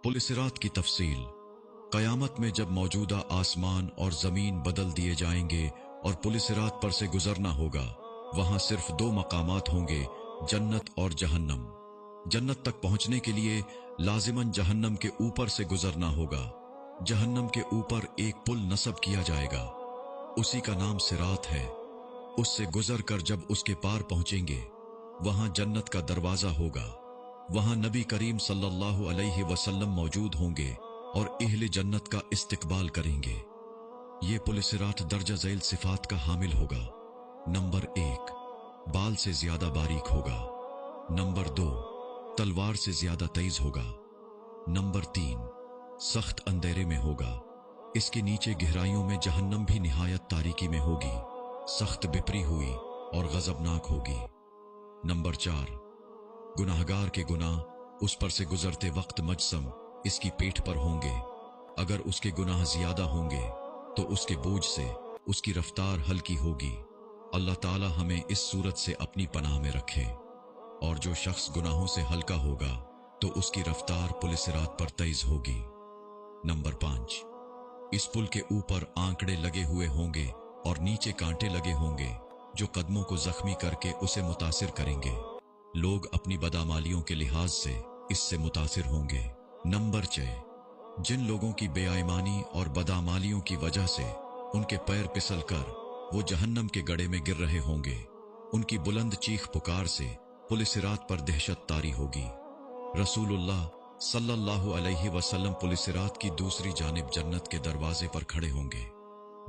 पुल सिरात की तफसील। क़यामत में जब मौजूदा आसमान और ज़मीन बदल दिए जाएंगे और पुल सिरात पर से गुजरना होगा, वहां सिर्फ दो मकामात होंगे, जन्नत और जहन्नम। जन्नत तक पहुंचने के लिए लाजिमन जहन्नम के ऊपर से गुजरना होगा। जहन्नम के ऊपर एक पुल नस्ब किया जाएगा, उसी का नाम सिरात है। उससे गुजर कर जब उसके पार पहुंचेंगे, वहां जन्नत का दरवाजा होगा। वहां नबी करीम सल्लल्लाहु अलैहि वसल्लम मौजूद होंगे और अहले जन्नत का इस्तकबाल करेंगे। ये पुल सिरात दर्जा ज़ैल सिफात का हामिल होगा। नंबर 1, बाल से ज्यादा बारीक होगा। नंबर 2, तलवार से ज्यादा तेज होगा। नंबर 3, सख्त अंधेरे में होगा। इसके नीचे गहराइयों में जहन्नम भी निहायत तारीकी में होगी, सख्त बिपरी हुई और गजबनाक होगी। नंबर 4, गुनाहगार के गुनाह उस पर से गुजरते वक्त मजसम इसकी पीठ पर होंगे। अगर उसके गुनाह ज्यादा होंगे तो उसके बोझ से उसकी रफ्तार हल्की होगी। अल्लाह ताला हमें इस सूरत से अपनी पनाह में रखे। और जो शख्स गुनाहों से हल्का होगा तो उसकी रफ्तार पुल सिरात पर तेज होगी। नंबर 5, इस पुल के ऊपर आंकड़े लगे हुए होंगे और नीचे कांटे लगे होंगे जो कदमों को जख्मी करके उसे मुतासिर करेंगे। लोग अपनी बदामालियों के लिहाज से इससे मुतासिर होंगे। नंबर 6, जिन लोगों की बेईमानी और बदामालियों की वजह से उनके पैर फिसल कर वो जहन्नम के गड्ढे में गिर रहे होंगे, उनकी बुलंद चीख पुकार से पुल सिरात पर दहशत तारी होगी। रसूलुल्लाह सल्लल्लाहु अलैहि वसल्लम पुल सिरात की दूसरी जानिब जन्नत के दरवाजे पर खड़े होंगे।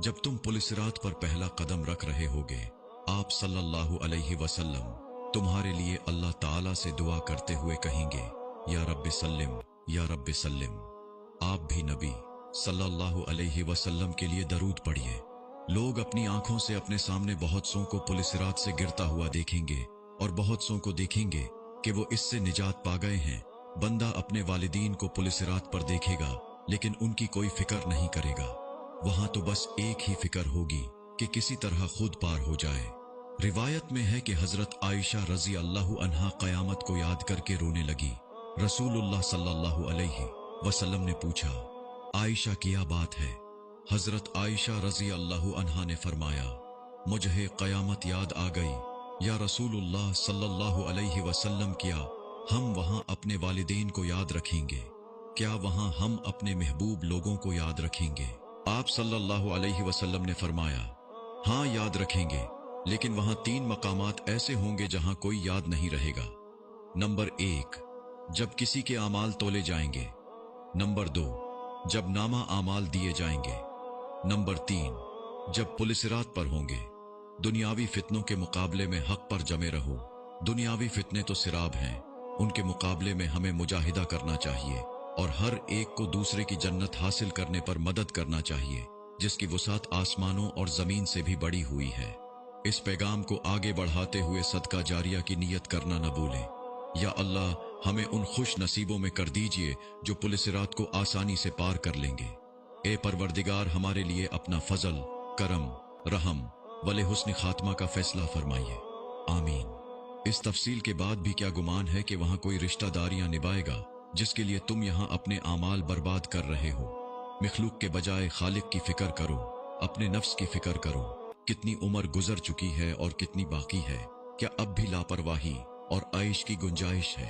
जब तुम पुल सिरात पर पहला कदम रख रहे होगे, आप सल्लल्लाहु अलैहि वसल्लम तुम्हारे लिए अल्लाह ताला से दुआ करते हुए कहेंगे, या रब्बि सल्लिम, या रब्बि सल्लिम। आप भी नबी सल्लल्लाहु अलैहि वसल्लम के लिए दरूद पढ़िए। लोग अपनी आंखों से अपने सामने बहुत सौ को पुल सिरात से गिरता हुआ देखेंगे और बहुत सौ को देखेंगे कि वो इससे निजात पा गए हैं। बंदा अपने वालिदीन को पुल सिरात पर देखेगा लेकिन उनकी कोई फिक्र नहीं करेगा। वहां तो बस एक ही फिक्र होगी कि किसी तरह खुद पार हो जाए। रिवायत में है कि हजरत आयशा रजी अल्लाह अन्हा क़यामत को याद करके रोने लगी। रसूलुल्लाह सल्लल्लाहु अलैहि वसल्लम ने पूछा, आयशा क्या बात है? हजरत आयशा रजी अल्लाह अन्हा ने फरमाया, मुझे क़यामत याद आ गई या रसूलुल्लाह सल्लल्लाहु अलैहि वसल्लम, क्या हम वहां अपने वालिदैन को याद रखेंगे? क्या वहां हम अपने महबूब लोगों को याद रखेंगे? आप सल्लल्लाहु अलैहि वसल्लम ने फरमाया, हां याद रखेंगे, लेकिन वहां 3 मकामात ऐसे होंगे जहां कोई याद नहीं रहेगा। नंबर 1, जब किसी के आमाल तोले जाएंगे। नंबर 2, जब नामा आमाल दिए जाएंगे। नंबर 3, जब पुल सिरात पर होंगे। दुनियावी फितनों के मुकाबले में हक पर जमे रहो। दुनियावी फितने तो सिराब हैं, उनके मुकाबले में हमें मुजाहिदा करना चाहिए और हर एक को दूसरे की जन्नत हासिल करने पर मदद करना चाहिए, जिसकी वुसात आसमानों और जमीन से भी बड़ी हुई है। इस पैगाम को आगे बढ़ाते हुए सदका जारिया की नियत करना न भूलें। या अल्लाह, हमें उन खुश नसीबों में कर दीजिए जो पुल सिरात को आसानी से पार कर लेंगे। ए परवरदिगार, हमारे लिए अपना फजल, करम, रहम वले हुस्न खात्मा का फैसला फरमाइए, आमीन। इस तफसील के बाद भी क्या गुमान है कि वहां कोई रिश्तेदारियां निभाएगा जिसके लिए तुम यहां अपने आमाल बर्बाद कर रहे हो? मखलूक के बजाय खालिक की फिक्र करो, अपने नफ्स की फिक्र करो। कितनी उम्र गुजर चुकी है और कितनी बाकी है? क्या अब भी लापरवाही और आइश की गुंजाइश है?